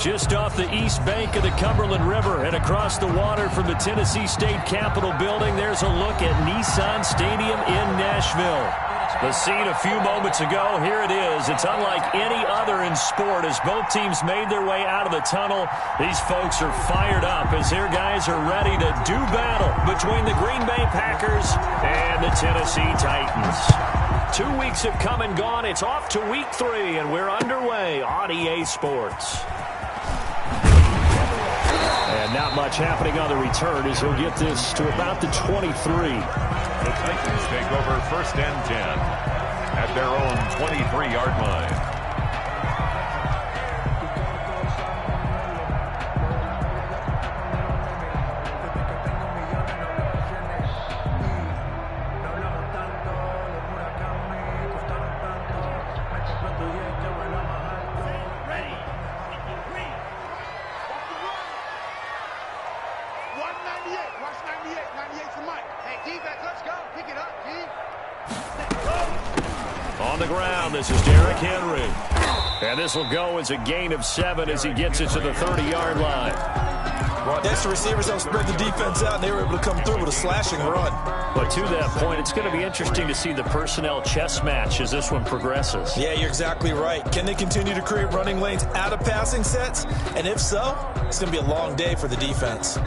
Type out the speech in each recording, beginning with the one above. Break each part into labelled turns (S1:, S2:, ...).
S1: Just off the east bank of the Cumberland River and across the water from the Tennessee State Capitol building, there's a look at Nissan Stadium in Nashville. The scene a few moments ago, here it is. It's unlike any other in sport as both teams made their way out of the tunnel. These folks are fired up as their guys are ready to do battle between the Green Bay Packers and the Tennessee Titans. 2 weeks have come and gone. It's off to week 3, and we're underway on EA Sports. And not much happening on the return as he'll get this to about the 23.
S2: The Titans take over 1st and 10 at their own 23-yard line.
S1: On the ground, this is Derrick Henry. And this will go as a gain of 7 as he gets it to the 30-yard line.
S3: Next, the receivers helped spread the defense out, and they were able to come through with a slashing run.
S1: But to that point, it's going to be interesting to see the personnel chess match as this one progresses.
S3: Yeah, you're exactly right. Can they continue to create running lanes out of passing sets? And if so, it's going to be a long day for the defense.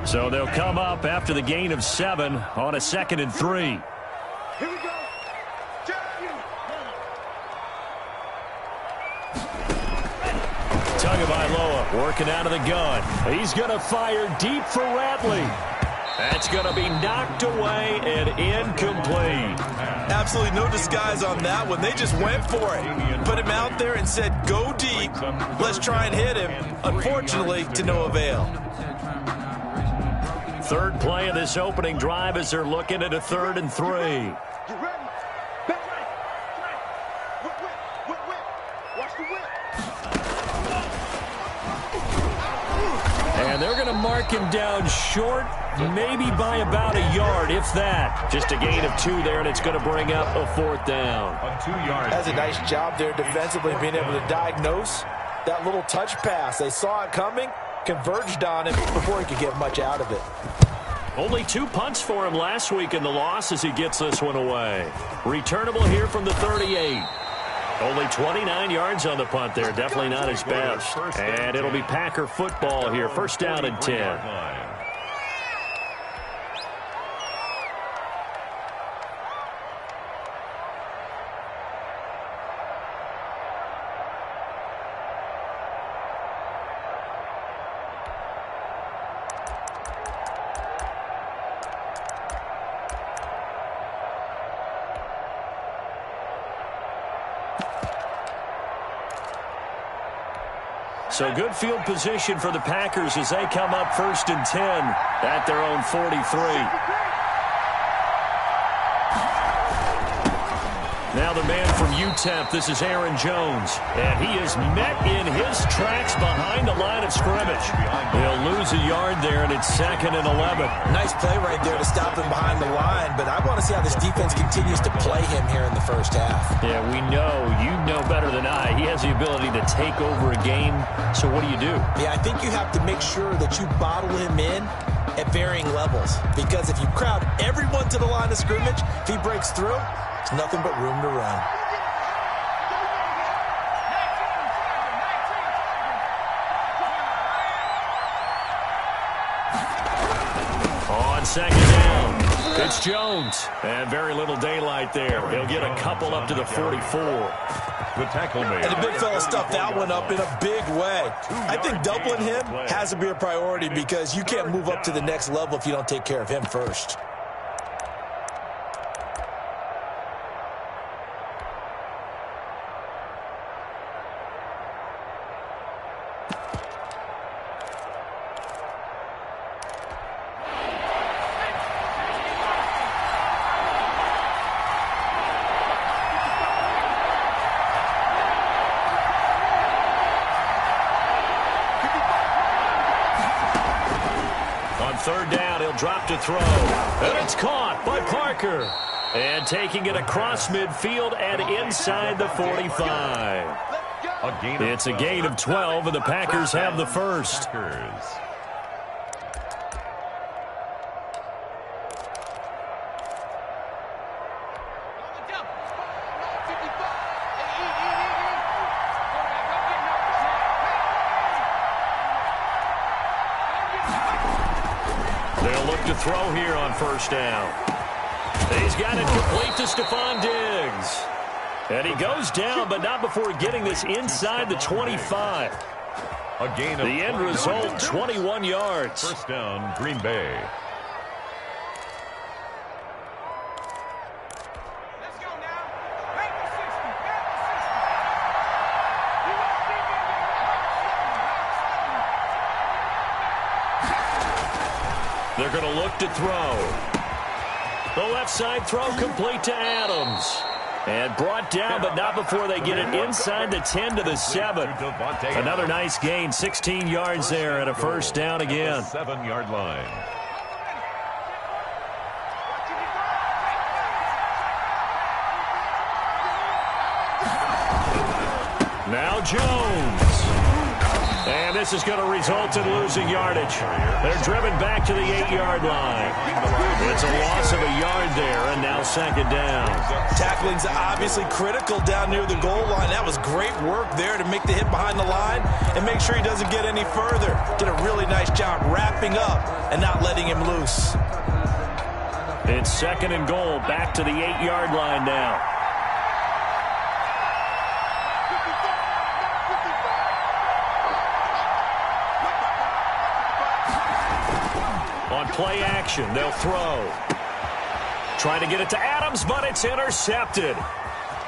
S1: So they'll come up after the gain of 7 on a 2nd and 3.
S4: Here we go.
S1: Tagovailoa working out of the gun. He's going to fire deep for Ratley. That's going to be knocked away and incomplete.
S3: Absolutely no disguise on that one. They just went for it. Put him out there and said, go deep. Let's try and hit him. Unfortunately, to no avail.
S1: Third play of this opening drive as they're looking at a 3rd and 3. And they're going to mark him down short, maybe by about a yard, if that. Just a gain of 2 there, and it's going to bring up a 4th down.
S3: That's a nice job there defensively, being able to diagnose that little touch pass. They saw it coming, converged on him before he could get much out of it.
S1: Only 2 punts for him last week in the loss as he gets this one away. Returnable here from the 38. Only 29 yards on the punt there. Definitely not his best. And it'll be Packer football here. 1st down and 10. So good field position for the Packers as they come up 1st and 10 at their own 43. Now the man from UTEP, this is Aaron Jones. And he is met in his tracks behind the line of scrimmage. He'll lose a yard there, and it's 2nd and 11.
S3: Nice play right there to stop him behind the line, but I want to see how this defense continues to play him here in the 1st half.
S1: Yeah, we know. You know better than I. He has the ability to take over a game, so what do you do?
S3: Yeah, I think you have to make sure that you bottle him in at varying levels, because if you crowd everyone to the line of scrimmage, if he breaks through, it's nothing but room to run.
S1: On 2nd down, it's Jones. And very little daylight there. He'll get a couple up to the 44.
S2: The tackle made.
S3: And the big fella stuffed that one up in a big way. I think doubling him has to be a priority because you can't move up to the next level if you don't take care of him first.
S1: third down. He'll drop to throw. And it's caught by Parker. And taking it across midfield and inside the 45. It's a gain of 12, and the Packers have the first. They'll look to throw here on first down. He's got it complete to Stephon Diggs. And he goes down, but not before getting this inside the 25.
S2: A gain of
S1: the end result, 21 yards.
S2: First down, Green Bay.
S4: Let's go now. Back to 60. Back to 60.
S1: They're going to look to throw. The left side throw complete to Adams. And brought down, but not before they get it inside the 10 to the 7. Another nice gain, 16 yards there, and a first down again.
S2: 7-yard line.
S1: Now Jones. And this is going to result in losing yardage. They're driven back to the 8-yard line. It's a loss of a yard there, and now second down.
S3: Tackling's obviously critical down near the goal line. That was great work there to make the hit behind the line and make sure he doesn't get any further. Did a really nice job wrapping up and not letting him loose.
S1: It's second and goal, back to the 8-yard line now. On play action, they'll throw. Trying to get it to Adams, but it's intercepted.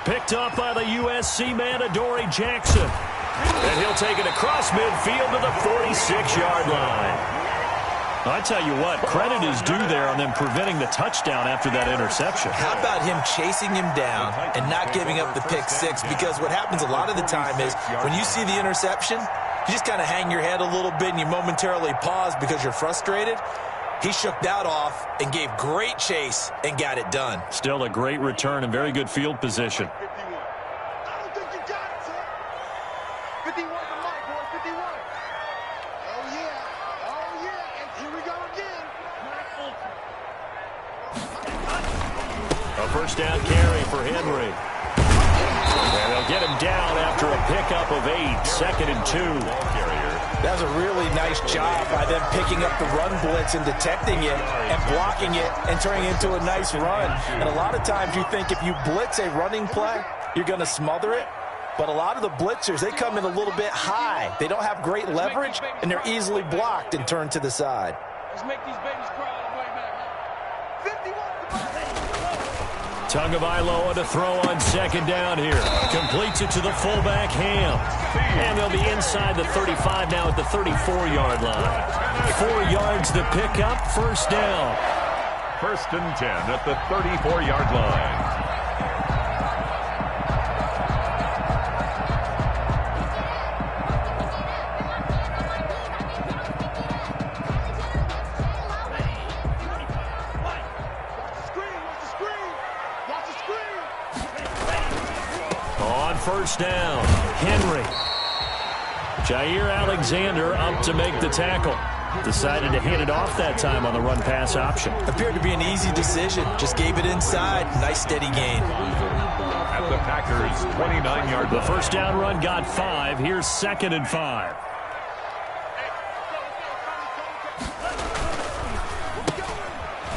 S1: Picked up by the USC man, Adoree Jackson. And he'll take it across midfield to the 46-yard line. I tell you what, credit is due there on them preventing the touchdown after that interception.
S3: How about him chasing him down and not giving up the pick six? Because what happens a lot of the time is when you see the interception, you just kind of hang your head a little bit and you momentarily pause because you're frustrated. He shook that off and gave great chase and got it done.
S1: Still a great return and very good field position.
S4: 51. I don't think you got it, sir. 51 for Mike, boy. 51. Oh, yeah. Oh, yeah. And here we go again.
S1: A first down carry for Henry. And they'll get him down after a pickup of 8. Second and 2.
S3: That was a really nice job by them picking up the run blitz and detecting it and blocking it and turning it into a nice run. And a lot of times you think if you blitz a running play, you're going to smother it. But a lot of the blitzers, they come in a little bit high. They don't have great leverage, and they're easily blocked and turned to the side.
S4: Let's make these babies cry all the way back. 51 for
S1: Tagovailoa to throw on second down here. Completes it to the fullback, Ham. And they'll be inside the 35 now at the 34-yard line. 4 yards to pick up, first down.
S2: First and 10 at the 34-yard line.
S1: First down, Henry. Jair Alexander up to make the tackle. Decided to hand it off that time on the run-pass option.
S3: Appeared to be an easy decision. Just gave it inside. Nice steady gain.
S2: At the Packers' 29-yard line.
S1: The first down run got 5. Here's second and 5.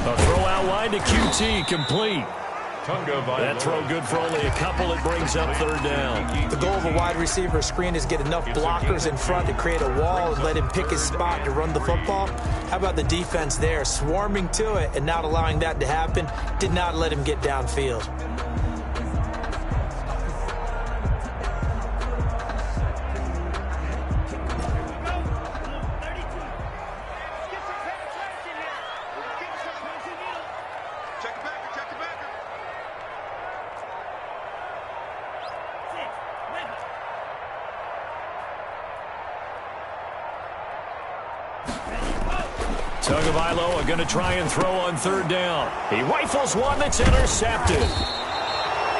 S1: A throw out wide to QT, complete. That throw good for only a couple. It brings up third down.
S3: The goal of a wide receiver screen is get enough blockers in front to create a wall and let him pick his spot to run the football. How about the defense there, swarming to it and not allowing that to happen? Did not let him get downfield.
S1: Tagovailoa going to try and throw on third down. He rifles one that's intercepted.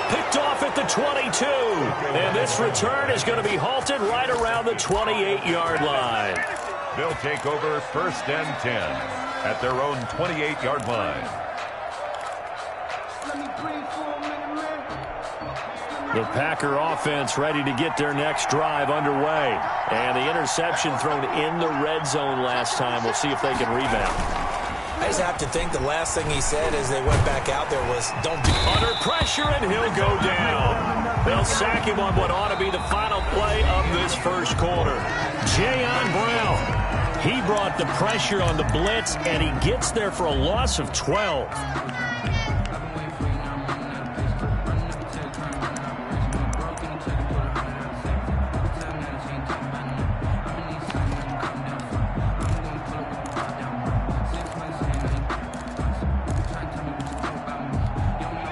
S1: Picked off at the 22. And this return is going to be halted right around the 28-yard line.
S2: They'll take over first and 10 at their own 28-yard line.
S1: The Packer offense ready to get their next drive underway. And the interception thrown in the red zone last time. We'll see if they can rebound.
S3: I just have to think the last thing he said as they went back out there was, don't do it.
S1: Under pressure, and he'll go down. They'll sack him on what ought to be the final play of this first quarter. Jayon Brown, he brought the pressure on the blitz, and he gets there for a loss of 12.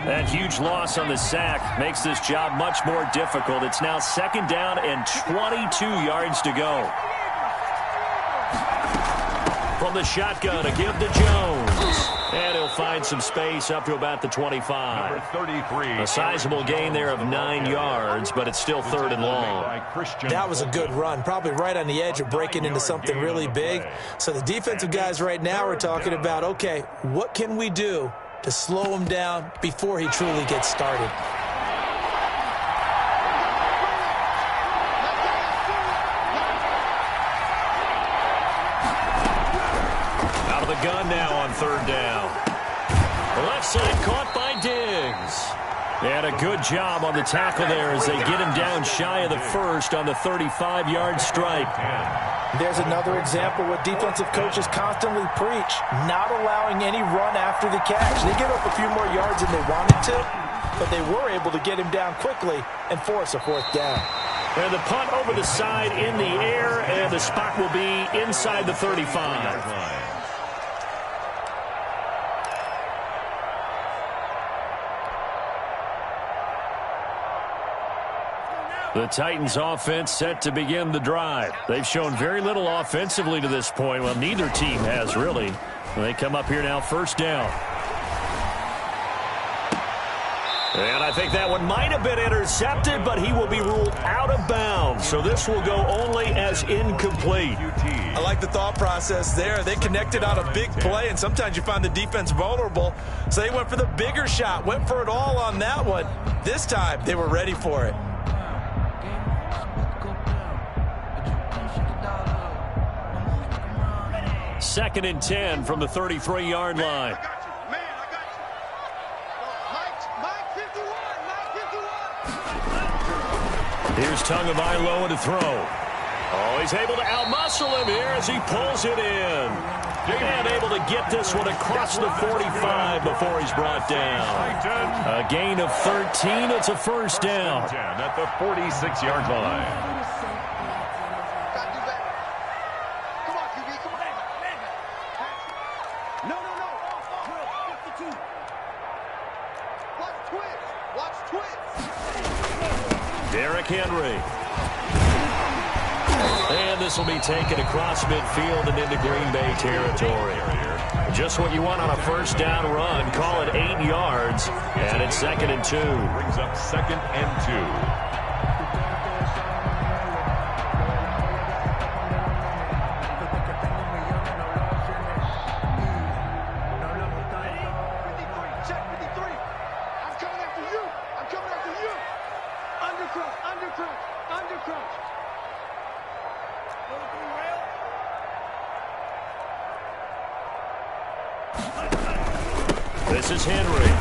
S1: That huge loss on the sack makes this job much more difficult. It's now second down and 22 yards to go. From the shotgun, a give to Jones. And he'll find some space up to about the 25.
S2: Number 33.
S1: A sizable gain there of 9 yards, but it's still third and long.
S3: That was a good run, probably right on the edge of breaking into something really big. So the defensive guys right now are talking about, okay, what can we do to slow him down before he truly gets started?
S1: Out of the gun now on third down. The left side caught by Diggs. And a good job on the tackle there as they get him down shy of the first on the 35-yard stripe.
S3: There's another example what defensive coaches constantly preach, not allowing any run after the catch. They give up a few more yards than they wanted to, but they were able to get him down quickly and force a fourth down.
S1: And the punt over the side in the air, and the spot will be inside the 35. The Titans offense set to begin the drive. They've shown very little offensively to this point. Well, neither team has really. They come up here now first down. And I think that one might have been intercepted, but he will be ruled out of bounds. So this will go only as incomplete.
S3: I like the thought process there. They connected on a big play, and sometimes you find the defense vulnerable. So they went for the bigger shot, went for it all on that one. This time, they were ready for it.
S1: Second and 10 from the 33-yard line. Here's Tagovailoa to throw. Oh, he's able to outmuscle him here as he pulls it in. And able to get this one across the 45 before he's brought down. A gain of 13. It's a first down.
S2: At the 46-yard line.
S1: Derrick Henry. And this will be taken across midfield and into Green Bay territory. Just what you want on a first down run. Call it 8 yards. And it's second and 2.
S2: Brings up second and 2.
S1: This is Henry.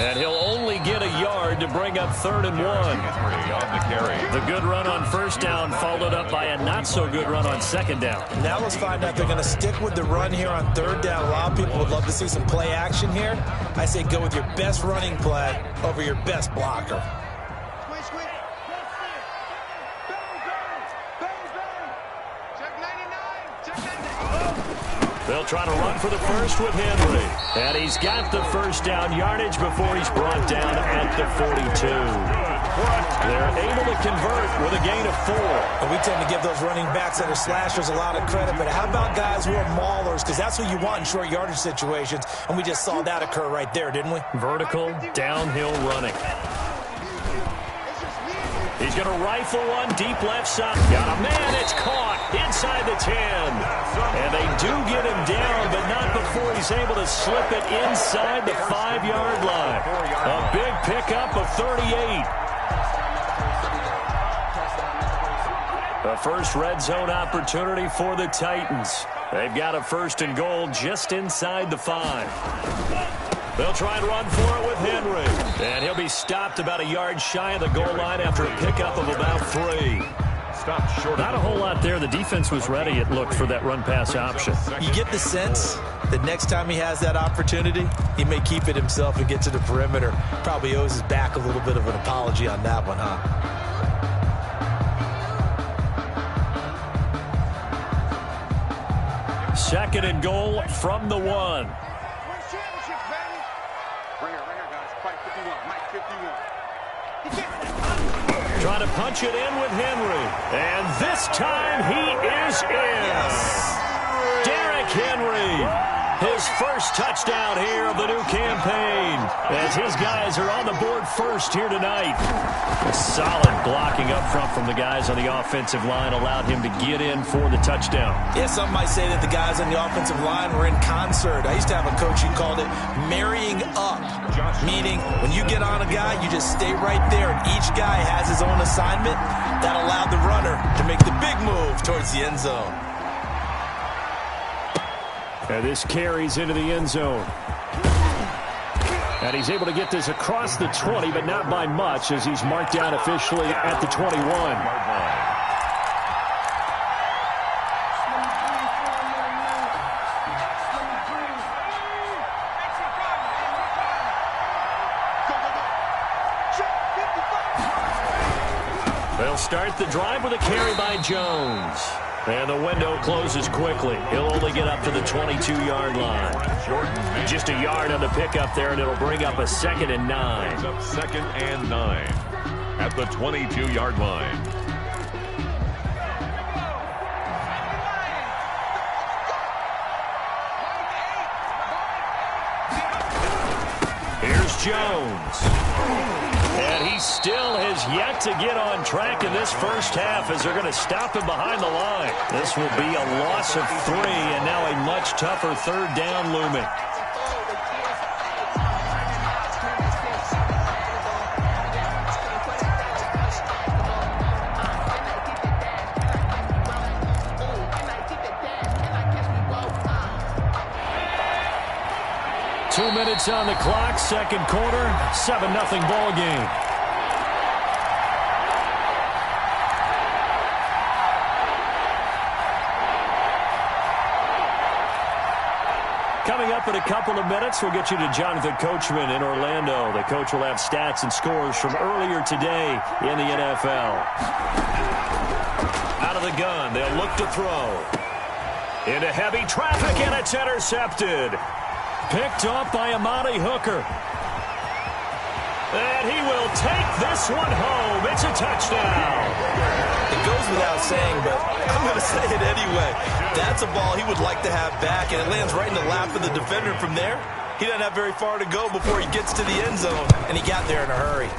S1: And he'll only get a yard to bring up third and 1.
S2: On the carry.
S1: The good run on first down followed up by a not-so-good run on second down.
S3: Now let's find out they're going to stick with the run here on third down. A lot of people would love to see some play action here. I say go with your best running play over your best blocker.
S1: They'll try to run for the first with Henry. And he's got the first down yardage before he's brought down at the 42. They're able to convert with a gain of 4.
S3: And we tend to give those running backs that are slashers a lot of credit, but how about guys who are maulers? Because that's what you want in short yardage situations, and we just saw that occur right there, didn't we?
S1: Vertical, downhill running. He's going to rifle one deep left side. Got a man, it's caught inside the 10. And they do get him down, but not before he's able to slip it inside the 5-yard line. A big pickup of 38. The first red zone opportunity for the Titans. They've got a 1st and goal just inside the 5. They'll try and run for it with Henry. And he'll be stopped about a yard shy of the goal line after a pickup of about 3.
S2: Stopped short.
S1: Not a whole lot there. The defense was ready, it looked, for that run-pass option.
S3: You get the sense that next time he has that opportunity, he may keep it himself and get to the perimeter. Probably owes his back a little bit of an apology on that one, huh?
S1: 2nd and goal from the 1. Trying to punch it in with Henry. And this time he is in. Derrick Henry. His first touchdown here of the new campaign. As his guys are on the board first here tonight. A solid blocking up front from the guys on the offensive line allowed him to get in for the touchdown.
S3: Yeah, some might say that the guys on the offensive line were in concert. I used to have a coach who called it marrying up. Meaning, when you get on a guy, you just stay right there. And each guy has his own assignment. That allowed the runner to make the big move towards the end zone.
S1: And this carries into the end zone. And he's able to get this across the 20, but not by much, as he's marked down officially at the 21. They'll start the drive with a carry by Jones. And the window closes quickly. He'll only get up to the 22-yard line. Just a yard on the pickup there, and it'll bring up a 2nd and 9.
S2: Up 2nd and 9 at the 22-yard line.
S1: Here's Jones. And he still has yet to get on track in this first half as they're going to stop him behind the line. This will be a loss of 3 and now a much tougher 3rd down looming. Two minutes on the clock, 2nd quarter, 7-0 ball game. Coming up in a couple of minutes, we'll get you to Jonathan Coachman in Orlando. The coach will have stats and scores from earlier today in the NFL. Out of the gun, they'll look to throw. Into heavy traffic, and it's intercepted. Picked off by Amani Hooker. And he will take this one home. It's a touchdown.
S3: It goes without saying, but I'm going to say it anyway. That's a ball he would like to have back, and it lands right in the lap of the defender from there. He doesn't have very far to go before he gets to the end zone, and he got there in a hurry.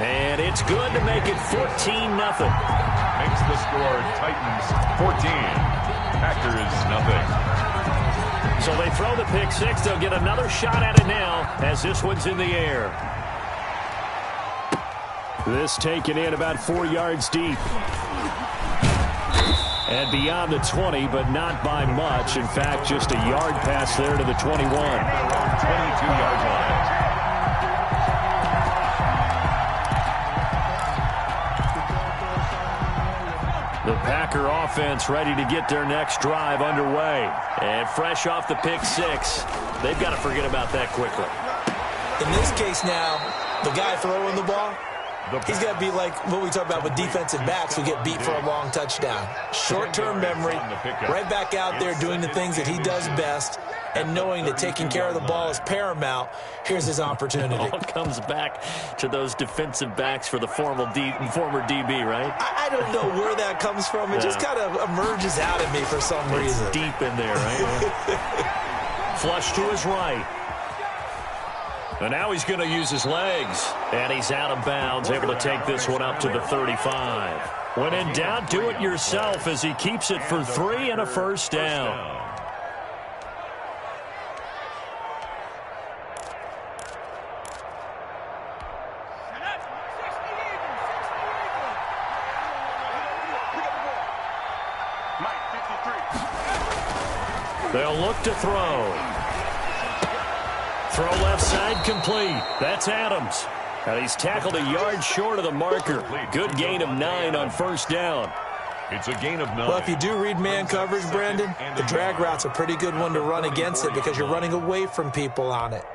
S1: And it's good to make it 14-0.
S2: Makes the score Titans 14. Packers nothing.
S1: So they throw the pick 6. They'll get another shot at it now as this one's in the air. This taken in about 4 yards deep. And beyond the 20, but not by much. In fact, just a yard pass there to the 21.
S2: 22-yard line.
S1: The Packer offense ready to get their next drive underway. And fresh off the pick 6, they've got to forget about that quickly.
S3: In this case now, the guy throwing the ball, He's got to be like what we talk about with defensive backs who get beat for a long touchdown. Short-term memory, right back out there doing the things that he does best, and knowing that taking care of the ball is paramount. Here's his opportunity.
S1: It all comes back to those defensive backs for the former DB, right?
S3: I don't know where that comes from. It just kind of emerges out at me for some reason.
S1: It's deep in there, right? Flush to his right. And now he's going to use his legs. And he's out of bounds, able to take this one up to the 35. When in doubt, do it yourself as he keeps it for 3 and a first down. They'll look to throw. Throw left side complete. That's Adams. And he's tackled a yard short of the marker. Good gain of 9 on first down.
S2: It's a gain of 9.
S3: Well, if you do read man coverage, Brandon, the drag route's a pretty good one to run against it because you're running away from people on it.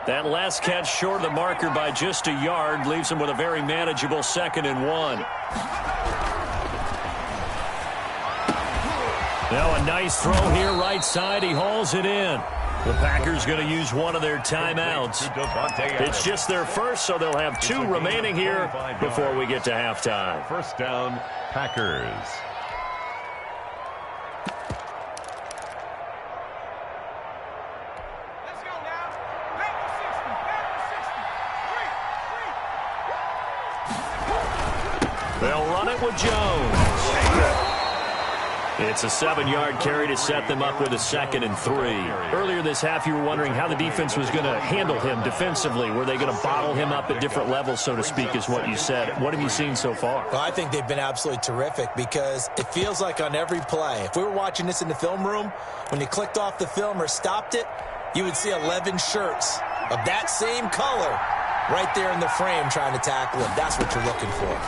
S1: That last catch short of the marker by just a yard leaves him with a very manageable 2nd and 1. Now a nice throw here right side. He hauls it in. The Packers going to use one of their timeouts. It's just their first, so they'll have 2 remaining here before we get to halftime.
S2: First down, Packers.
S1: They'll run it with Jones. It's a 7-yard carry to set them up with a 2nd and 3. Earlier this half, you were wondering how the defense was going to handle him defensively. Were they going to bottle him up at different levels, so to speak, is what you said. What have you seen so far?
S3: Well, I think they've been absolutely terrific because it feels like on every play, if we were watching this in the film room, when you clicked off the film or stopped it, you would see 11 shirts of that same color right there in the frame trying to tackle him. That's what you're looking for.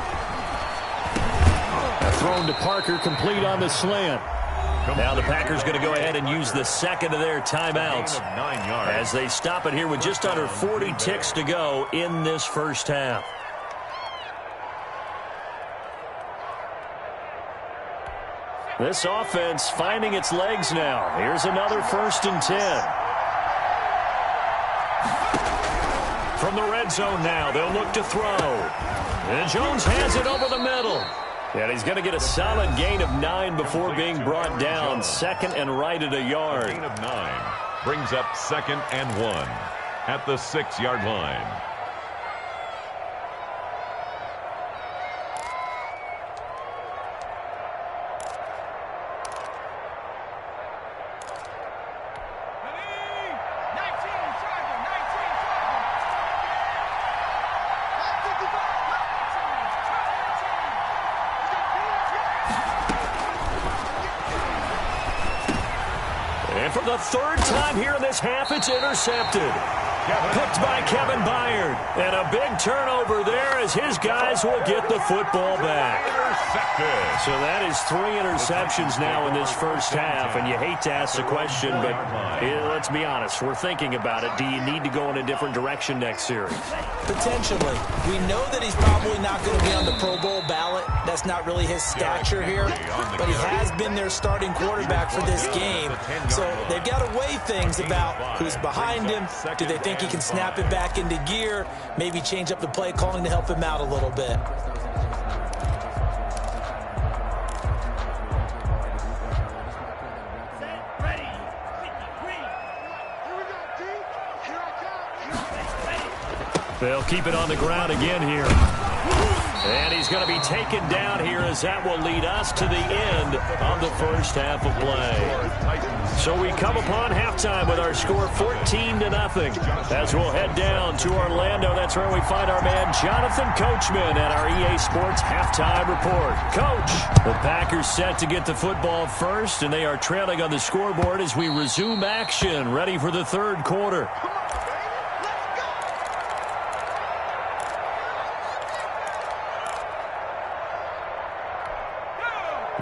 S1: Thrown to Parker, complete on the slant. Now the Packers going to go ahead and use the 2nd of their timeouts as they stop it here with just under 40 ticks to go in this first half. This offense finding its legs now. Here's another 1st and 10. From the red zone now, they'll look to throw. And Jones has it over the middle. And he's going to get a solid gain of 9 before being brought down. 2nd and right at a yard.
S2: Gain of 9 brings up 2nd and 1 at the 6-yard line.
S1: And for the 3rd time here in this half, it's intercepted. Picked by Kevin Byard. And a big turnover there as his guys will get the football back. So that is 3 interceptions now in this first half. And you hate to ask the question, but let's be honest. We're thinking about it. Do you need to go in a different direction next series?
S3: Potentially. We know that he's probably not going to be on the Pro Bowl ballot. That's not really his stature here. But he has been their starting quarterback for this game. So they've got to weigh things about who's behind him. Do they think he can snap it back into gear? Maybe change up the play calling to help him out a little bit.
S1: They'll keep it on the ground again here. And he's going to be taken down here as that will lead us to the end of the first half of play. So we come upon halftime with our score 14-0. As we'll head down to Orlando, that's where we find our man Jonathan Coachman at our EA Sports Halftime Report. Coach, the Packers set to get the football first, and they are trailing on the scoreboard as we resume action, ready for the 3rd quarter.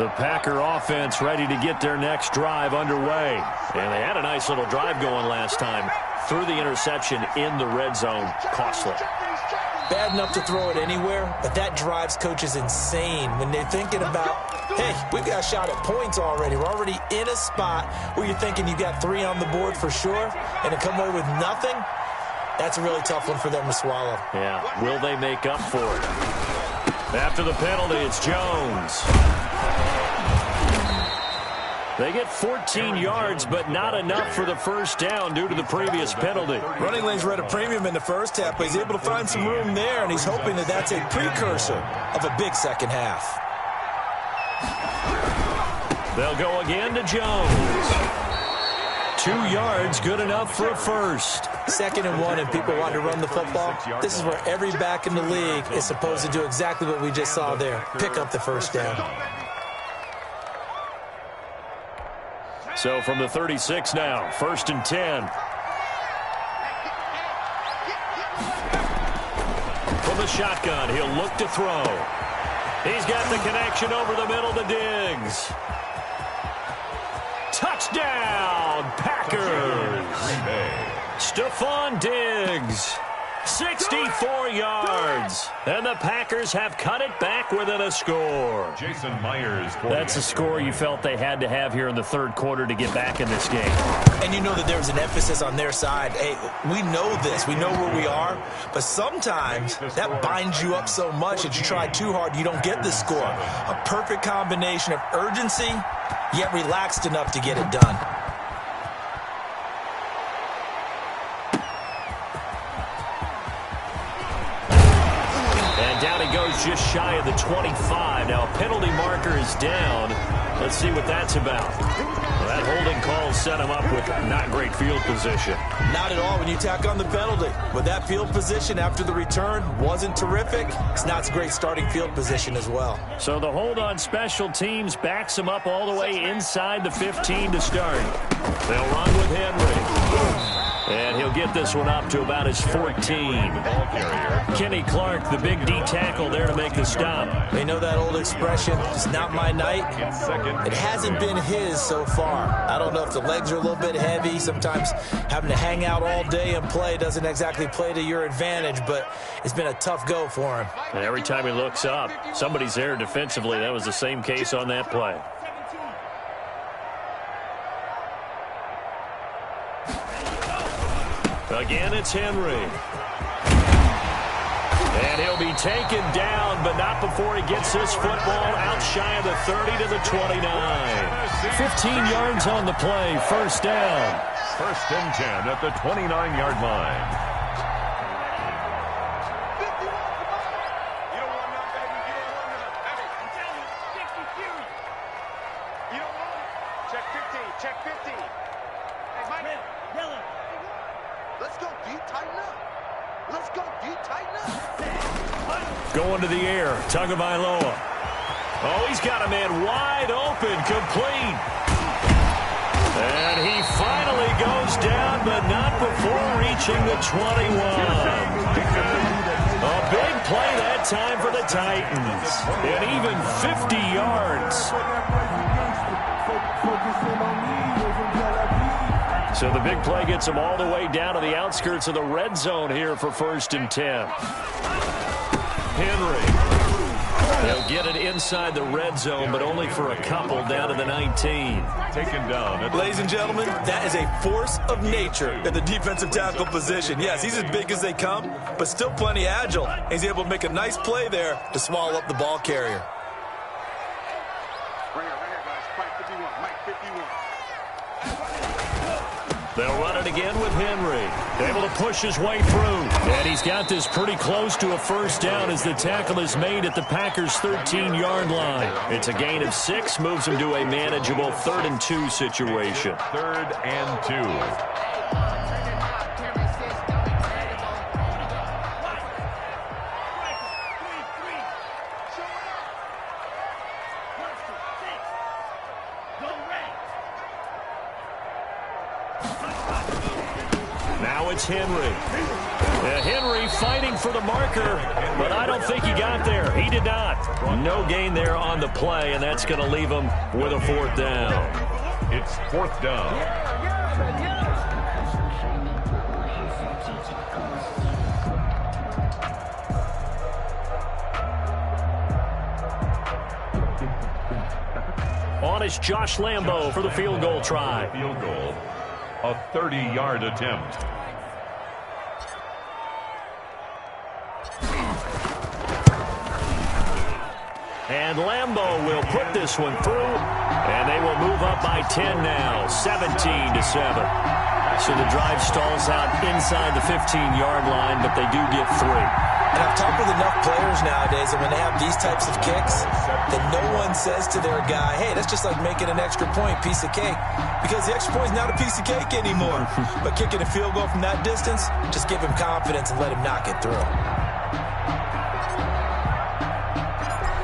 S1: The Packer offense ready to get their next drive underway. And they had a nice little drive going last time. Threw the interception in the red zone. Costly.
S3: Bad enough to throw it anywhere, but that drives coaches insane when they're thinking about, hey, we've got a shot at points already. We're already in a spot where you're thinking you got 3 on the board for sure, and to come away with nothing, that's a really tough one for them to swallow.
S1: Yeah, will they make up for it? After the penalty, it's Jones. They get 14 yards, but not enough for the first down due to the previous penalty.
S3: Running lanes were at a premium in the first half, but he's able to find some room there, and he's hoping that that's a precursor of a big second half.
S1: They'll go again to Jones. 2 yards, good enough for a first.
S3: 2nd and 1, and people want to run the football. This is where every back in the league is supposed to do exactly what we just saw there. Pick up the first down.
S1: So from the 36 now, 1st and 10. From the shotgun, he'll look to throw. He's got the connection over the middle to Diggs. Touchdown, Packers. Stephon Diggs, 64 yards. And the Packers have cut it back within a score.
S2: Jason Myers.
S1: That's a score you felt they had to have here in the 3rd quarter to get back in this game.
S3: And you know that there's an emphasis on their side. Hey, we know this. We know where we are. But sometimes that binds you up so much that you try too hard, you don't get the score. A perfect combination of urgency, yet relaxed enough to get it done.
S1: Down he goes just shy of the 25. Now a penalty marker is down. Let's see what that's about. Well, that holding call set him up with not great field position.
S3: Not at all when you tack on the penalty. But that field position after the return wasn't terrific. It's not a great starting field position as well.
S1: So the hold on special teams backs him up all the way inside the 15 to start. They'll run with Henry. And he'll get this one up to about his 14. Kenny Clark, the big D tackle there to make the stop.
S3: They know that old expression, it's not my night. It hasn't been his so far. I don't know if the legs are a little bit heavy. Sometimes having to hang out all day and play doesn't exactly play to your advantage, but it's been a tough go for him.
S1: And every time he looks up, somebody's there defensively. That was the same case on that play. Again, it's Henry. And he'll be taken down, but not before he gets this football out shy of the 30 to the 29. 15 yards on the play, first down.
S2: 1st and 10 at the 29-yard line.
S1: Going to the air, Tagovailoa. Oh, he's got a man wide open, complete. And he finally goes down, but not before reaching the 21. A big play that time for the Titans. And even 50 yards. So the big play gets him all the way down to the outskirts of the red zone here for 1st and 10. Henry. They'll get it inside the red zone, but only for a couple down to the 19.
S2: Taken down.
S3: Ladies and gentlemen, that is a force of nature at the defensive tackle position. Yes, he's as big as they come, but still plenty agile. He's able to make a nice play there to swallow up the ball carrier.
S1: They'll run it again with Henry. Able to push his way through. And he's got this pretty close to a first down as the tackle is made at the Packers' 13-yard line. It's a gain of 6, moves him to a manageable 3rd and 2 situation.
S2: 3rd and 2.
S1: Now it's Henry. Henry fighting for the marker, but I don't think he got there. He did not. No gain there on the play, and that's going to leave him with a fourth down.
S2: It's fourth down.
S1: On is Josh Lambo for the field goal try.
S2: Field goal, a 30-yard attempt.
S1: And Lambo will put this one through, and they will move up by 10 now, 17-7. So the drive stalls out inside the 15-yard line, but they do get 3.
S3: And I've talked with enough players nowadays, and when they have these types of kicks, then no one says to their guy, hey, that's just like making an extra point, piece of cake. Because the extra point is not a piece of cake anymore. But kicking a field goal from that distance, just give him confidence and let him knock it through.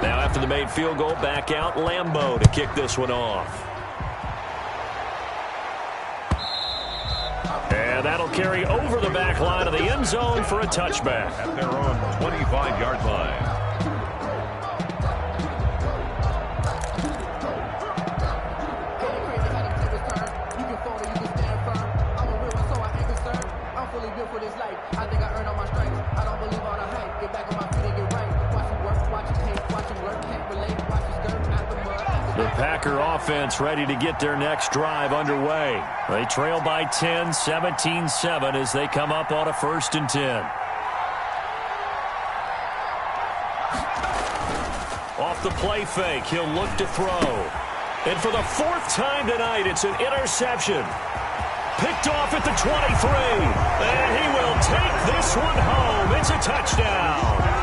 S1: Now after the made field goal, back out Lambo to kick this one off. And that'll carry over the back line of the end zone for a touchback.
S2: At their own 25-yard line.
S1: The Packer offense ready to get their next drive underway. They trail by 10, 17-7 as they come up on a 1st and 10. Off the play fake, he'll look to throw. And for the 4th time tonight, it's an interception. Picked off at the 23. And he will take this one home. It's a touchdown.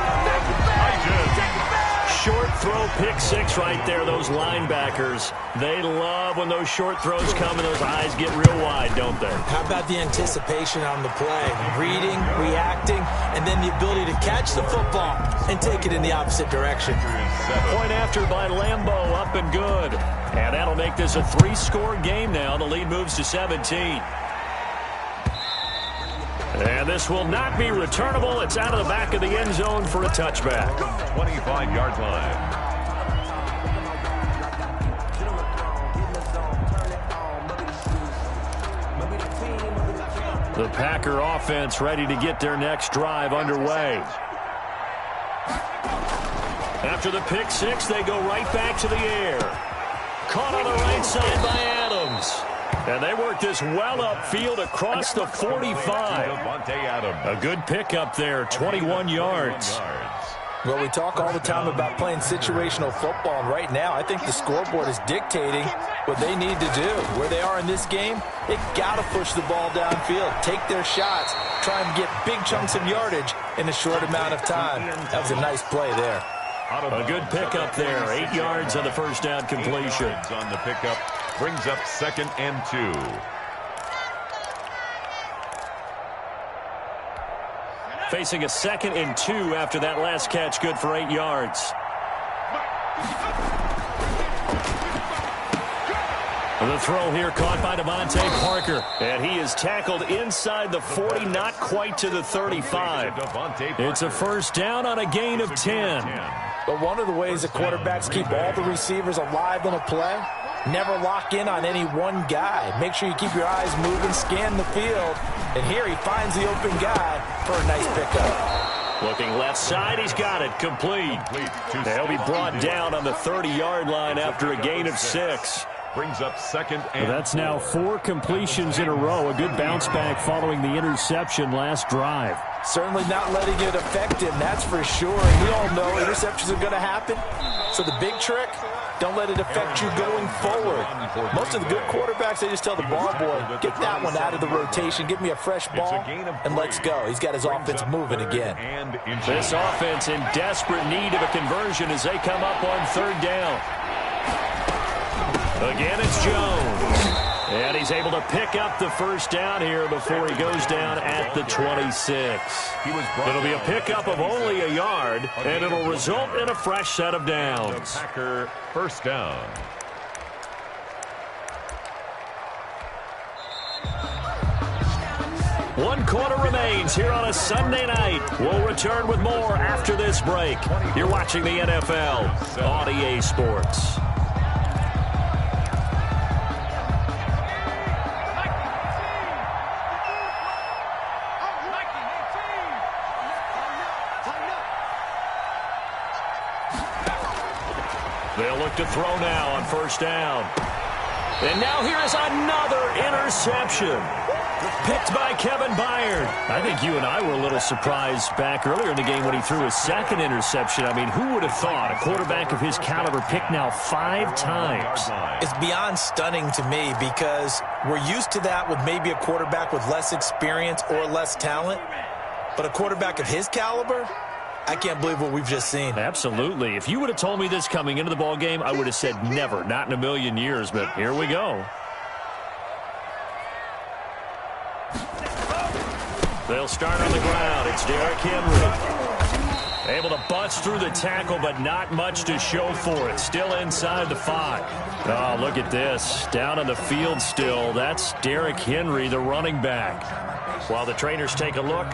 S1: Short throw, pick 6 right there. Those linebackers, they love when those short throws come and those eyes get real wide, don't they?
S3: How about the anticipation on the play? Reading, reacting, and then the ability to catch the football and take it in the opposite direction.
S1: Point after by Lambo, up and good. And that'll make this a 3-score game now. The lead moves to 17. And this will not be returnable. It's out of the back of the end zone for a touchback.
S2: 25-yard line.
S1: The Packer offense ready to get their next drive underway. After the pick 6, they go right back to the air. Caught on the right side by Adams. And they work this well upfield across the 45. A good pickup there, 21 yards.
S3: Well, we talk all the time about playing situational football, and right now I think the scoreboard is dictating what they need to do. Where they are in this game, they got to push the ball downfield, take their shots, try and get big chunks of yardage in a short amount of time. That was a nice play there.
S1: A good pickup there, 8 yards on the first down completion.
S2: On the pickup brings up 2nd and 2.
S1: Facing a 2nd and 2 after that last catch, good for 8 yards. The throw here caught by Devontae Parker. And he is tackled inside the 40, not quite to the 35. It's a first down on a gain of 10.
S3: But one of the ways that quarterbacks keep all the receivers alive in a play, never lock in on any one guy. Make sure you keep your eyes moving, scan the field. And here he finds the open guy for a nice pickup.
S1: Looking left side, he's got it. Complete. They'll be brought down on the 30-yard line after a gain of 6.
S2: Brings up 2nd and
S1: That's now 4 completions in a row. A good bounce back following the interception last drive.
S3: Certainly not letting it affect him, that's for sure. And we all know interceptions are going to happen. So the big trick, don't let it affect you going forward. Most of the good quarterbacks, they just tell the ball boy, get that one out of the rotation, give me a fresh ball, and let's go. He's got his offense moving again.
S1: This offense in desperate need of a conversion as they come up on 3rd down. Again, it's Jones. And he's able to pick up the first down here before he goes down at the 26. It'll be a pickup of only a yard, and it'll result in a fresh set of downs.
S2: Packer first down.
S1: 1 quarter remains here on a Sunday night. We'll return with more after this break. You're watching the NFL on EA Sports. They'll look to throw now on first down. And now here is another interception. Picked by Kevin Byard. I think you and I were a little surprised back earlier in the game when he threw his second interception. I mean, who would have thought a quarterback of his caliber picked now 5 times?
S3: It's beyond stunning to me because we're used to that with maybe a quarterback with less experience or less talent. But a quarterback of his caliber, I can't believe what we've just seen.
S1: Absolutely. If you would have told me this coming into the ball game, I would have said never, not in a million years. But here we go. They'll start on the ground. It's Derrick Henry. Able to bust through the tackle, but not much to show for it. Still inside the 5. Oh, look at this. Down on the field still. That's Derrick Henry, the running back. While the trainers take a look,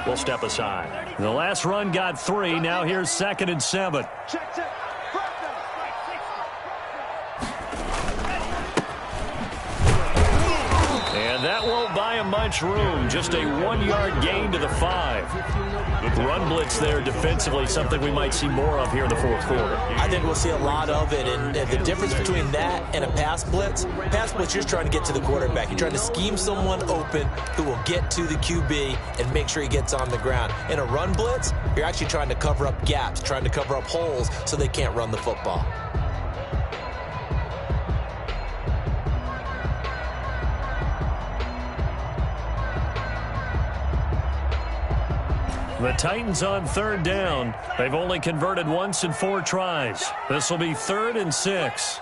S1: we'll step aside. The last run got 3. Now here's 2nd and 7.
S4: Check.
S1: And that won't buy him much room. Just a 1-yard gain to the 5. Run blitz there defensively, something we might see more of here in the 4th quarter.
S3: I think we'll see a lot of it. And the difference between that and a pass blitz, you're just trying to get to the quarterback. You're trying to scheme someone open who will get to the QB and make sure he gets on the ground. In a run blitz, you're actually trying to cover up gaps, trying to cover up holes so they can't run the football.
S1: The Titans on 3rd down. They've only converted once in 4 tries. This will be 3rd and 6.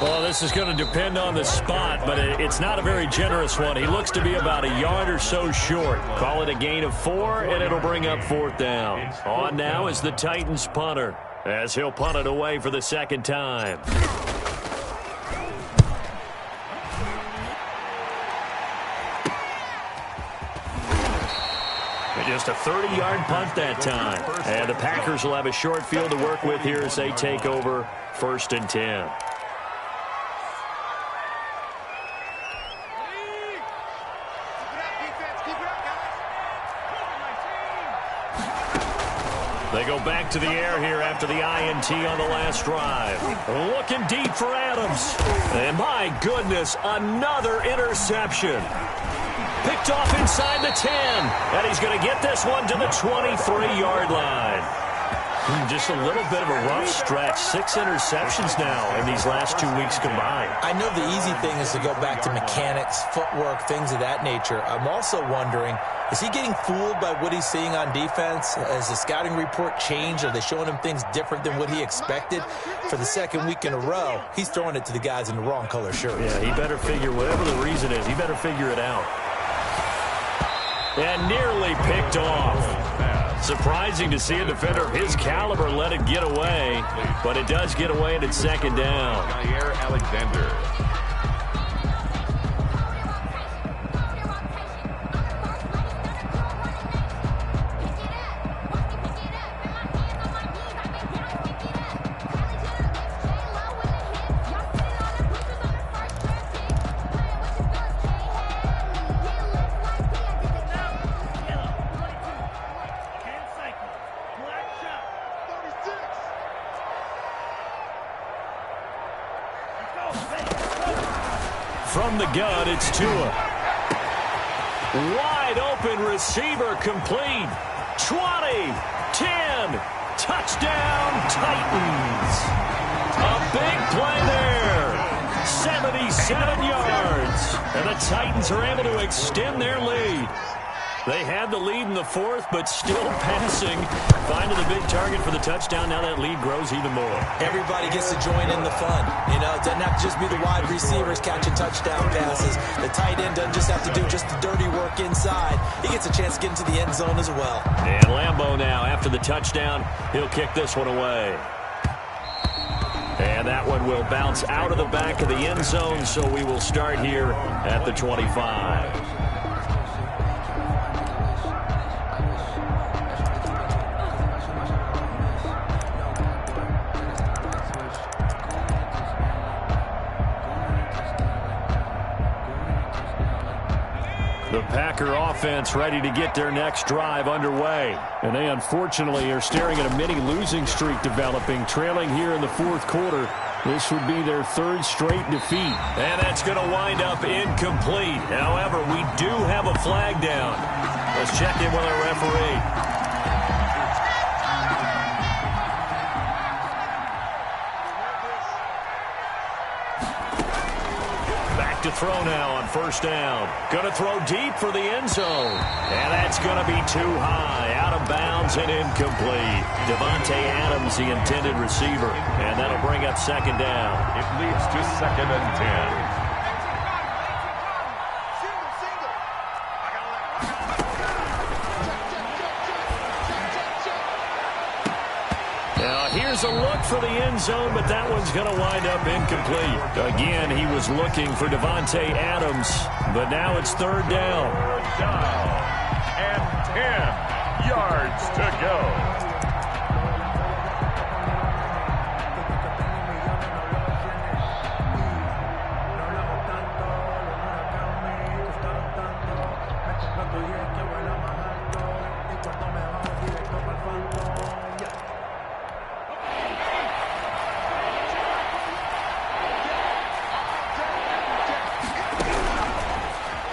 S1: Well, this is going to depend on the spot, but it's not a very generous one. He looks to be about a yard or so short. Call it a gain of 4, and it'll bring up 4th down. On now is the Titans punter, as he'll punt it away for the 2nd time. Just a 30-yard punt that time. And the Packers will have a short field to work with here as they take over 1st and 10. They go back to the air here after the INT on the last drive. Looking deep for Adams. And my goodness, another interception. Picked off inside the 10. And he's going to get this one to the 23-yard line. Just a little bit of a rough stretch. 6 interceptions now in these last 2 weeks combined.
S3: I know the easy thing is to go back to mechanics, footwork, things of that nature. I'm also wondering, is he getting fooled by what he's seeing on defense? Has the scouting report changed? Are they showing him things different than what he expected? For the 2nd week in a row, he's throwing it to the guys in the wrong color shirts.
S1: Yeah, he better figure, whatever the reason is, he better figure it out. And nearly picked off. Surprising to see a defender of his caliber let it get away, but it does get away and it's 2nd down.
S2: Jair Alexander.
S1: From the gun, it's Tua. Wide open receiver complete. 20, 10, touchdown Titans. A big play there. 77 yards. And the Titans are able to extend their lead. They had the lead in the 4th, but still passing. Finding the big target for the touchdown. Now that lead grows even more.
S3: Everybody gets to join in the fun. You know, it doesn't have to just be the wide receivers catching touchdown passes. The tight end doesn't just have to do just the dirty work work inside, he gets a chance to get into the end zone as well.
S1: And Lambeau now, after the touchdown, he'll kick this one away. And that one will bounce out of the back of the end zone, so we will start here at the 25. The Packer offense ready to get their next drive underway. And they unfortunately are staring at a mini losing streak developing, trailing here in the fourth quarter. This would be their third straight defeat. And that's going to wind up incomplete. However, we do have a flag down. Let's check in with our referee. To throw now on first down. Going to throw deep for the end zone. And that's going to be too high. Out of bounds and incomplete. Davante Adams, the intended receiver. And that'll bring up second down.
S2: It leads to 2nd and 10.
S1: Here's a look for the end zone, but that one's going to wind up incomplete. Again, he was looking for Davante Adams, but now it's third down.
S2: Down and 10 yards to go.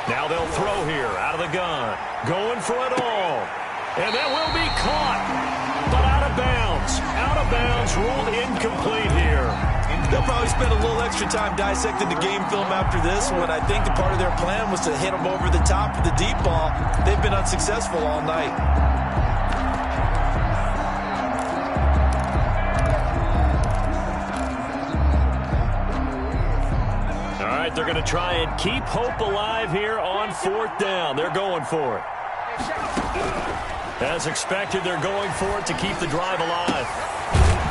S1: Now they'll throw here out of the gun. Going for it all. And that will be caught. But out of bounds. Out of bounds, ruled incomplete here.
S3: They'll probably spend a little extra time dissecting the game film after this one. I think the part of their plan was to hit them over the top of the deep ball. They've been unsuccessful all night.
S1: They're going to try and keep hope alive here on fourth down. They're going for it. As expected, they're going for it to keep the drive alive.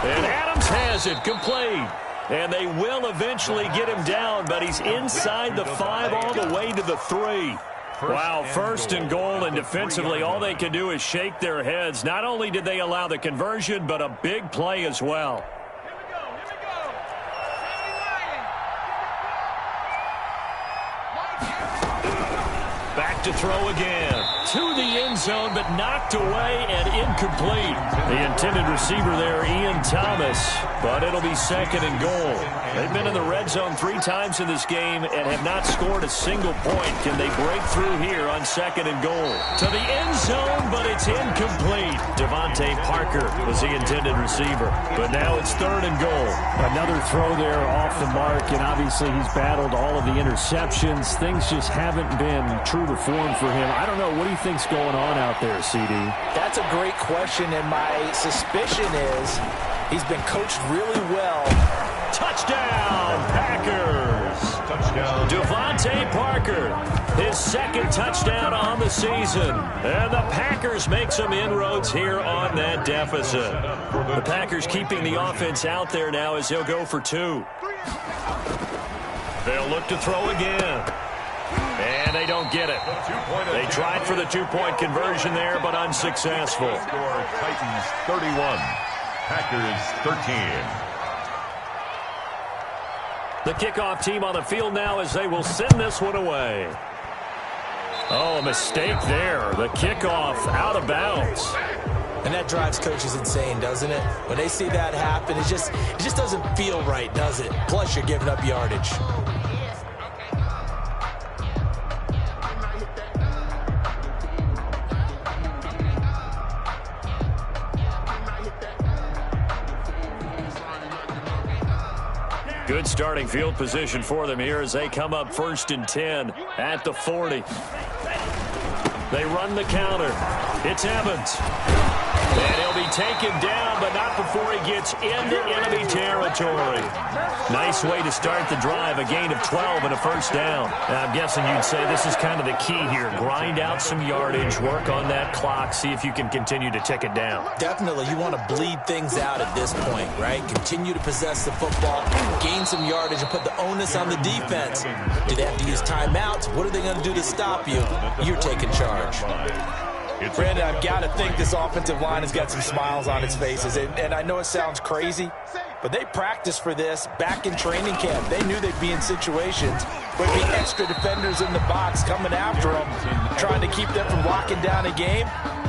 S1: And Adams has it complete. And they will eventually get him down, but he's inside the 5 all the way to the 3. Wow, first and goal, and defensively all they can do is shake their heads. Not only did they allow the conversion, but a big play as well. Back to throw again. To the end zone, but knocked away and incomplete. The intended receiver there, Ian Thomas, but it'll be second and goal. They've been in the red zone 3 times in this game and have not scored a single point. Can they break through here on second and goal? To the end zone, but it's incomplete. Devontae Parker was the intended receiver, but now it's third and goal.
S5: Another throw there off the mark, and obviously he's battled all of the interceptions. Things just haven't been true to form for him. I don't know. What do you think's going on out there, CD?
S3: That's a great question, and my suspicion is he's been coached really well.
S1: Touchdown, Packers.
S2: Touchdown.
S1: Devontae Parker, his second touchdown on the season. And the Packers make some inroads here on that deficit. The Packers keeping the offense out there now as they'll go for 2. They'll look to throw again. And they don't get it. They tried for the 2-point conversion there, but unsuccessful.
S2: Score Titans 31, Packers 13.
S1: The kickoff team on the field now as they will send this one away. Oh, a mistake there. The kickoff out of bounds.
S3: And that drives coaches insane, doesn't it? When they see that happen, it just doesn't feel right, does it? Plus, you're giving up yardage.
S1: Good starting field position for them here as they come up 1st and 10 at the 40. They run the counter. It's Evans. And he'll be taken down, but not before he gets into enemy territory. Nice way to start the drive, a gain of 12 and a first down. Now, I'm guessing you'd say this is kind of the key here. Grind out some yardage, work on that clock, see if you can continue to tick it down.
S3: Definitely, you want to bleed things out at this point, right? Continue to possess the football, gain some yardage, and put the onus on the defense. Do they have to use timeouts? What are they going to do to stop you? You're taking charge. Brandon, I've got to think this offensive line has got some smiles on its faces. And I know it sounds crazy, but they practiced for this back in training camp. They knew they'd be in situations where there'd be extra defenders in the box coming after them, trying to keep them from locking down a game.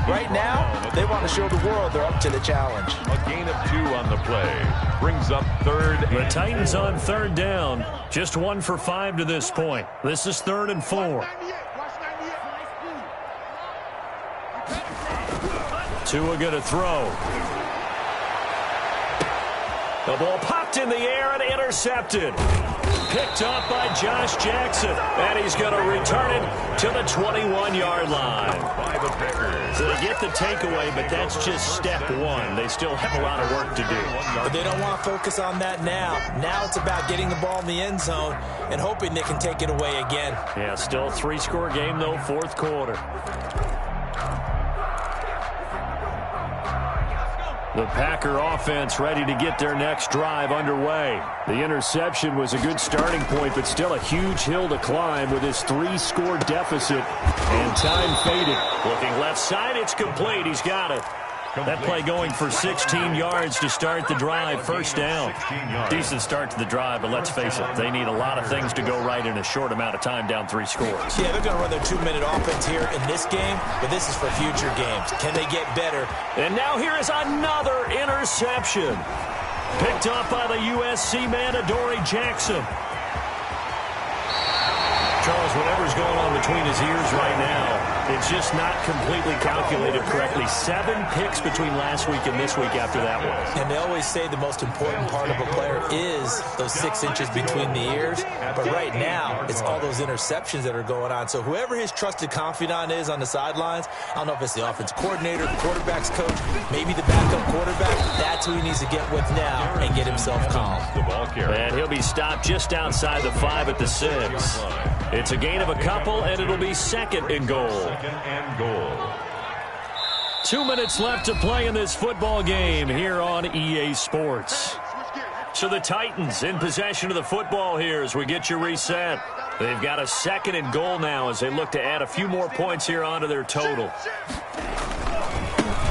S3: Right now, they want to show the world they're up to the challenge.
S2: A gain of 2 on the play. Brings up third.
S1: The Titans on third down. Just 1 for 5 to this point. This is 3rd and 4. Tua going to throw. The ball popped in the air and intercepted. Picked up by Josh Jackson. And he's going to return it to the 21-yard line.
S2: By the Packers.
S1: So they get the takeaway, but that's just step 1. They still have a lot of work to do.
S3: But they don't want to focus on that now. Now it's about getting the ball in the end zone and hoping they can take it away again.
S1: Yeah, still a 3-score game, though, 4th quarter. The Packer offense ready to get their next drive underway. The interception was a good starting point, but still a huge hill to climb with his 3-score deficit. And time faded. Looking left side, it's complete. He's got it. That play going for 16 yards to start the drive. First down. Decent start to the drive, but let's face it, they need a lot of things to go right in a short amount of time down 3 scores.
S3: Yeah, they're going to run their 2-minute offense here in this game, but this is for future games. Can they get better?
S1: And now here is another interception. Picked up by the USC man, Adoree Jackson. Charles, whatever's going on between his ears right now, it's just not completely calculated correctly. 7 picks between last week and this week after that one.
S3: And they always say the most important part of a player is those 6 inches between the ears. But right now, it's all those interceptions that are going on. So whoever his trusted confidant is on the sidelines, I don't know if it's the offense coordinator, the quarterback's coach, maybe the backup quarterback, that's who he needs to get with now and get himself calm.
S1: And he'll be stopped just outside the 5 at the 6. It's a gain of a couple, and it'll be 2nd and goal.
S2: 2nd and goal.
S1: 2 minutes left to play in this football game here on EA Sports. So the Titans in possession of the football here as we get you reset. They've got a 2nd and goal now as they look to add a few more points here onto their total.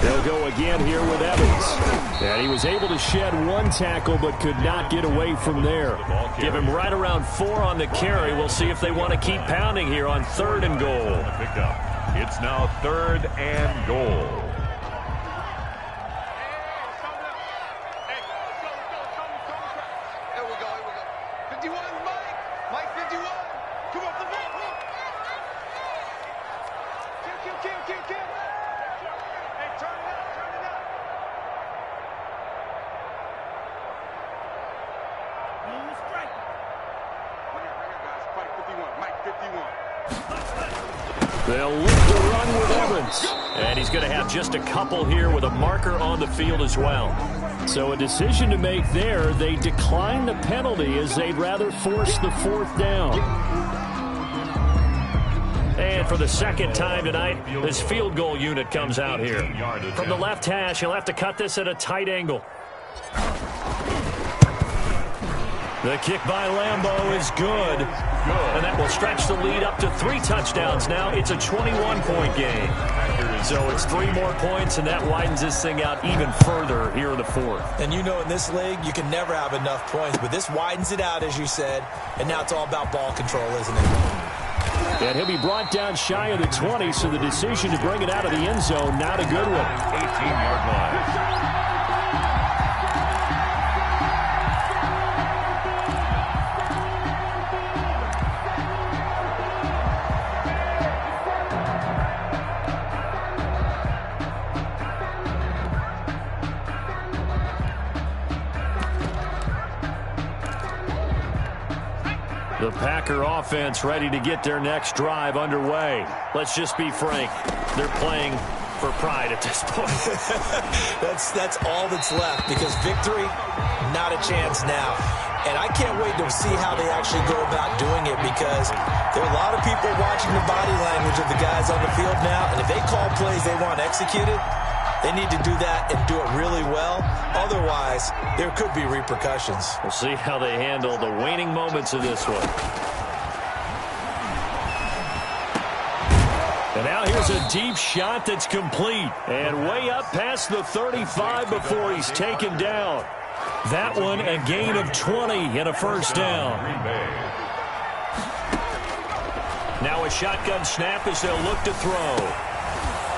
S1: They'll go again here with Evans. And he was able to shed 1 tackle but could not get away from there. Give him right around 4 on the carry. We'll see if they want to keep pounding here on 3rd and goal.
S2: It's now 3rd and goal.
S1: They'll look to run with Evans. And he's going to have just a couple here with a marker on the field as well. So a decision to make there. They decline the penalty as they'd rather force the 4th down. And for the 2nd time tonight, this field goal unit comes out here. From the left hash, he'll have to cut this at a tight angle. The kick by Lambeau is good. And that will stretch the lead up to 3 touchdowns now. It's a 21-point game. So it's 3 more points, and that widens this thing out even further here in the 4th.
S3: And you know in this league, you can never have enough points, but this widens it out, as you said, and now it's all about ball control, isn't it?
S5: And he'll be brought down shy of the 20, so the decision to bring it out of the end zone, not a good one.
S2: 18-yard line.
S1: The Packer offense ready to get their next drive underway. Let's just be frank. They're playing for pride at this point.
S3: That's all that's left, because victory, not a chance now. And I can't wait to see how they actually go about doing it, because there are a lot of people watching the body language of the guys on the field now, and if they call plays they want executed, they need to do that and do it really well. Otherwise, there could be repercussions.
S1: We'll see how they handle the waning moments of this one. And now here's a deep shot that's complete. And way up past the 35 before he's taken down. That one a gain of 20 and a first down. Now a shotgun snap as they'll look to throw.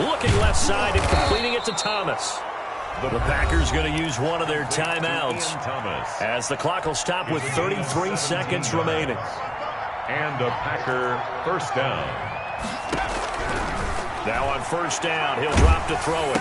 S1: Looking left side and completing it to Thomas. The Packers going to use one of their timeouts as the clock will stop with 33 seconds remaining.
S2: And a Packer first down.
S1: Now on first down, he'll drop to throw it.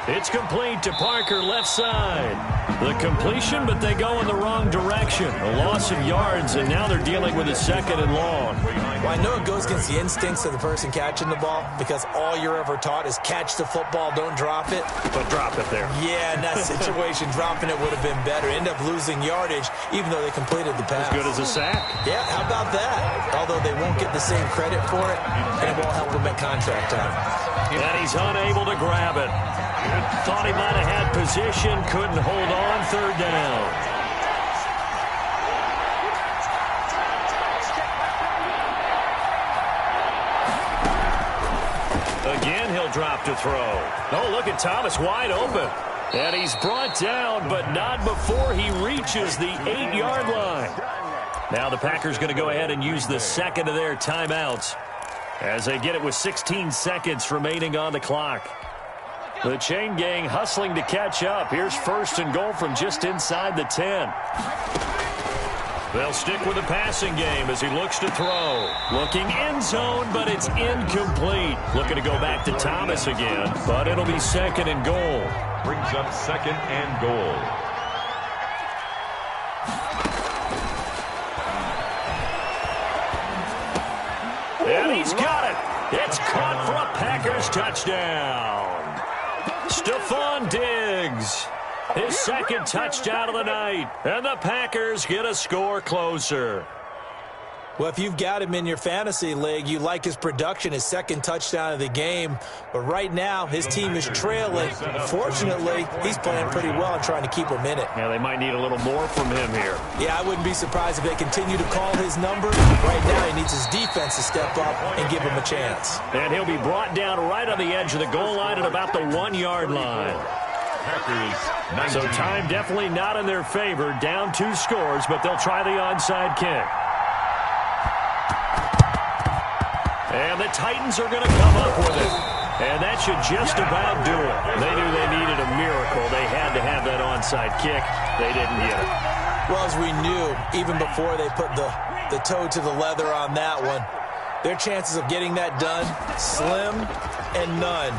S1: It's complete to Parker, left side. The completion, but they go in the wrong direction. A loss of yards, and now they're dealing with a second and long.
S3: Well, I know it goes against the instincts of the person catching the ball, because all you're ever taught is catch the football, don't drop it.
S1: But drop it there.
S3: Yeah, in that situation, dropping it would have been better. End up losing yardage, even though they completed the pass.
S1: As good as a sack.
S3: Yeah, how about that? Although they won't get the same credit for it, and it won't help them at contract time.
S1: And he's unable to grab it. Thought he might have had position, couldn't hold on, third down. Again, he'll drop to throw. Oh, look at Thomas wide open. And he's brought down, but not before he reaches the 8-yard line. Now the Packers going to go ahead and use the second of their timeouts as they get it with 16 seconds remaining on the clock. The chain gang hustling to catch up. Here's first and goal from just inside the 10. They'll stick with the passing game as he looks to throw. Looking end zone, but it's incomplete. Looking to go back to Thomas again, but it'll be second and goal.
S2: Brings up second and goal.
S1: And he's got it. It's caught for a Packers touchdown. Stephon Diggs, his second touchdown of the night, and the Packers get a score closer.
S3: Well, if you've got him in your fantasy league, you like his production, his second touchdown of the game. But right now, his team is trailing. Fortunately, he's playing pretty well and trying to keep him in it.
S1: Yeah, they might need a little more from him here.
S3: Yeah, I wouldn't be surprised if they continue to call his number. Right now, he needs his defense to step up and give him a chance.
S1: And he'll be brought down right on the edge of the goal line at about the 1-yard line.
S2: Packers, 19.
S1: So time definitely not in their favor. Down 2 scores, but they'll try the onside kick. And the Titans are going to come up with it. And that should just about do it. They knew they needed a miracle. They had to have that onside kick. They didn't get it.
S3: Well, as we knew, even before they put the toe to the leather on that one, their chances of getting that done, slim and none.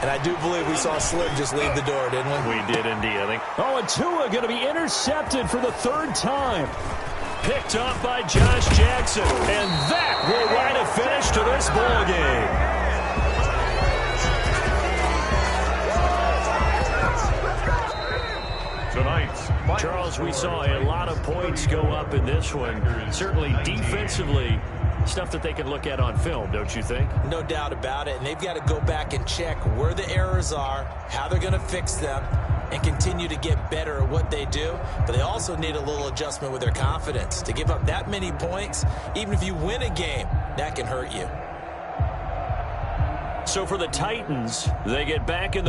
S3: And I do believe we saw Slim just leave the door, didn't we?
S1: We did indeed, I think.
S5: Oh, and Tua going to be intercepted for the 3rd time.
S1: Picked off by Josh Jackson. And that will write a finish to this ball game.
S2: Tonight,
S1: Charles, we saw a lot of points go up in this one. Certainly defensively, stuff that they can look at on film, don't you think?
S3: No doubt about it. And they've got to go back and check where the errors are, how they're going to fix them, and continue to get better at what they do. But they also need a little adjustment with their confidence. To give up that many points, even if you win a game, that can hurt you.
S1: So for the Titans, they get back in the